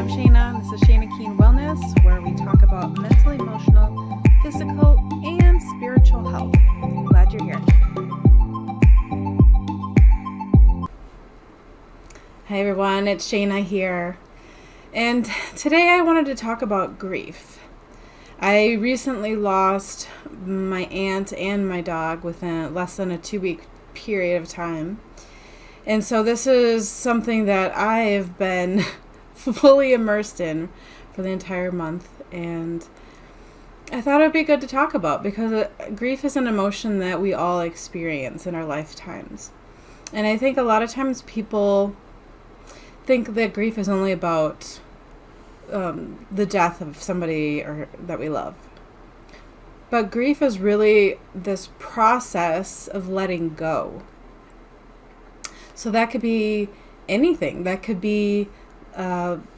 I'm Shayna. This is Shayna Keen Wellness, where we talk about mental, emotional, physical, and spiritual health. I'm glad you're here. Hey everyone, it's Shayna here. And today I wanted to talk about grief. I recently lost my aunt and my dog within less than a 2-week period of time. And so this is something that I have been fully immersed in for the entire month. And I thought it would be good to talk about because grief is an emotion that we all experience in our lifetimes. And I think a lot of times people think that grief is only about the death of somebody or that we love. But grief is really this process of letting go. So that could be anything. That could be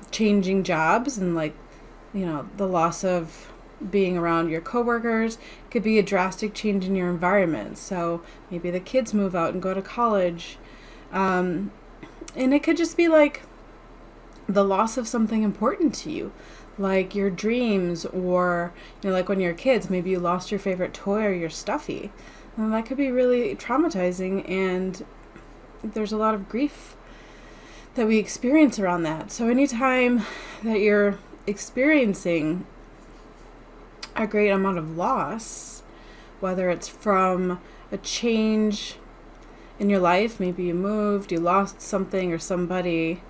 changing jobs and the loss of being around your coworkers. It could be a drastic change in your environment. So maybe the kids move out and go to college. And it could just be like the loss of something important to you, like your dreams, or like when you're kids, maybe you lost your favorite toy or your stuffy. And that could be really traumatizing, and there's a lot of grief that we experience around that. So anytime that you're experiencing a great amount of loss, whether it's from a change in your life, maybe you moved, you lost something or somebody,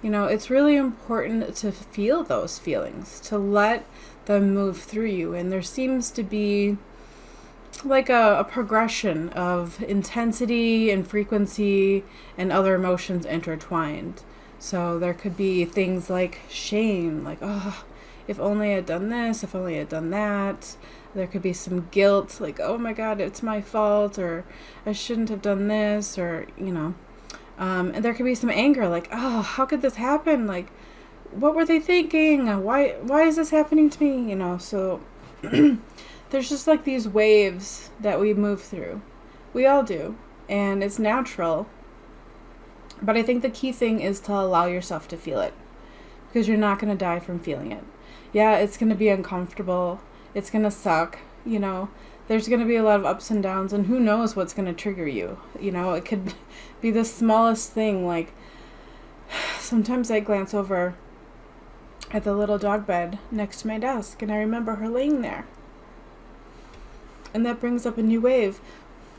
it's really important to feel those feelings, to let them move through you. And there seems to be like a progression of intensity and frequency and other emotions intertwined. So there could be things like shame, like, oh, if only I had done this, if only I had done that. There could be some guilt, like, oh my God, it's my fault, or I shouldn't have done this, or, and there could be some anger, like, oh, how could this happen? Like, what were they thinking? Why is this happening to me? So there's just like these waves that we move through. We all do, and it's natural. But I think the key thing is to allow yourself to feel it, because you're not going to die from feeling it. Yeah, it's going to be uncomfortable. It's going to suck. There's going to be a lot of ups and downs, and who knows what's going to trigger you. It could be the smallest thing. Like, sometimes I glance over at the little dog bed next to my desk, and I remember her laying there. And that brings up a new wave.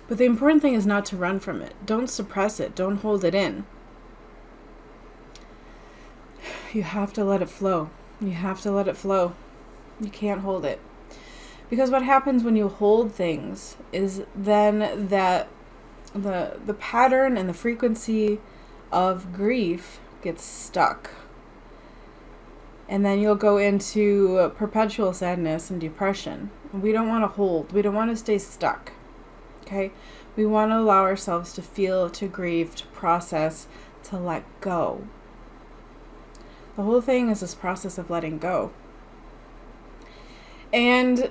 But the important thing is not to run from it. Don't suppress it. Don't hold it in. You have to let it flow. You have to let it flow. You can't hold it. Because what happens when you hold things is then that the pattern and the frequency of grief gets stuck. And then you'll go into perpetual sadness and depression. And we don't want to hold. We don't want to stay stuck. Okay? We want to allow ourselves to feel, to grieve, to process, to let go. The whole thing is this process of letting go. And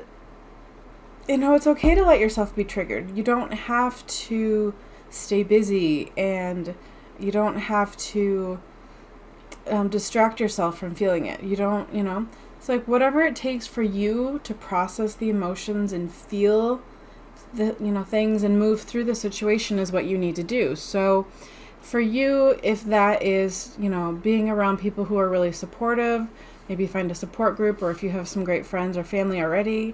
it's okay to let yourself be triggered. You don't have to stay busy, and you don't have to distract yourself from feeling it. You don't, it's like whatever it takes for you to process the emotions and feel the, things and move through the situation is what you need to do. So for you, if that is, being around people who are really supportive, maybe find a support group, or if you have some great friends or family already,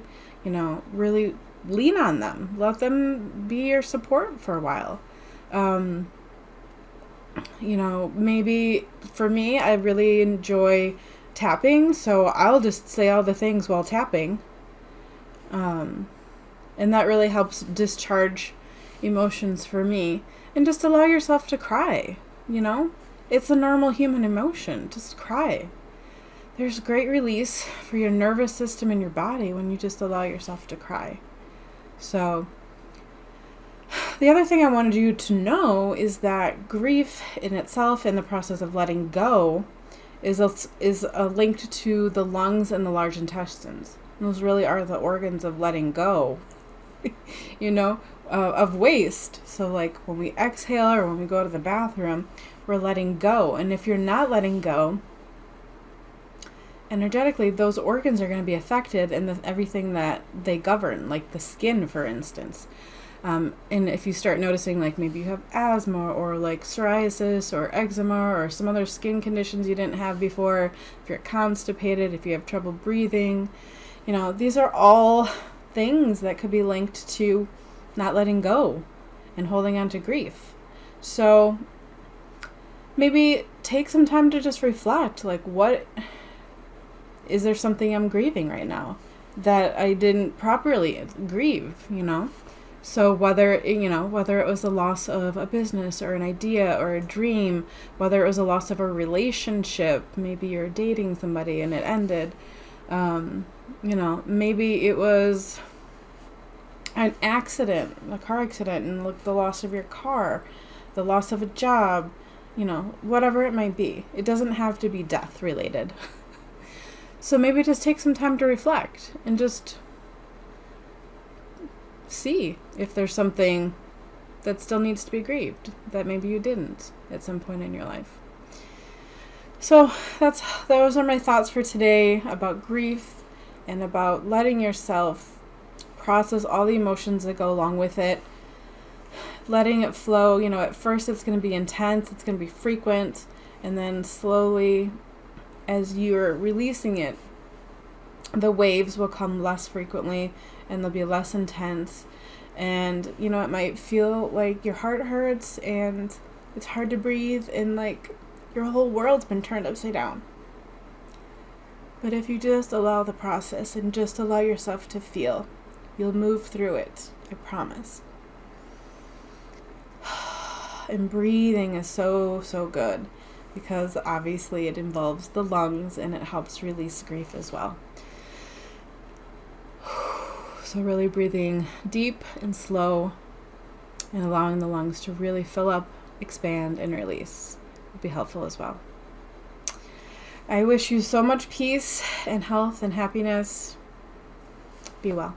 really lean on them. Let them be your support for a while. Maybe for me, I really enjoy tapping, so I'll just say all the things while tapping. And that really helps discharge emotions for me. And just allow yourself to cry, It's a normal human emotion. Just cry. There's great release for your nervous system and your body when you just allow yourself to cry. So the other thing I wanted you to know is that grief in itself and the process of letting go is linked to the lungs and the large intestines. And those really are the organs of letting go, of waste. So like when we exhale or when we go to the bathroom, we're letting go. And if you're not letting go, energetically, those organs are going to be affected, and everything that they govern, like the skin, for instance. And if you start noticing, like maybe you have asthma or like psoriasis or eczema or some other skin conditions you didn't have before, if you're constipated, if you have trouble breathing, these are all things that could be linked to not letting go and holding on to grief. So maybe take some time to just reflect, like, what is there something I'm grieving right now that I didn't properly grieve, So whether it was the loss of a business or an idea or a dream, whether it was a loss of a relationship, maybe you're dating somebody and it ended, maybe it was an accident, a car accident, and the loss of your car, the loss of a job, whatever it might be. It doesn't have to be death related. So maybe just take some time to reflect and just see if there's something that still needs to be grieved that maybe you didn't at some point in your life. So those are my thoughts for today about grief and about letting yourself process all the emotions that go along with it, letting it flow. At first it's going to be intense, it's going to be frequent, and then slowly, as you're releasing it, the waves will come less frequently and they'll be less intense. And, it might feel like your heart hurts and it's hard to breathe and like your whole world's been turned upside down. But if you just allow the process and just allow yourself to feel, you'll move through it. I promise. And breathing is so, so good, because obviously it involves the lungs and it helps release grief as well. So really breathing deep and slow and allowing the lungs to really fill up, expand, and release will be helpful as well. I wish you so much peace and health and happiness. Be well.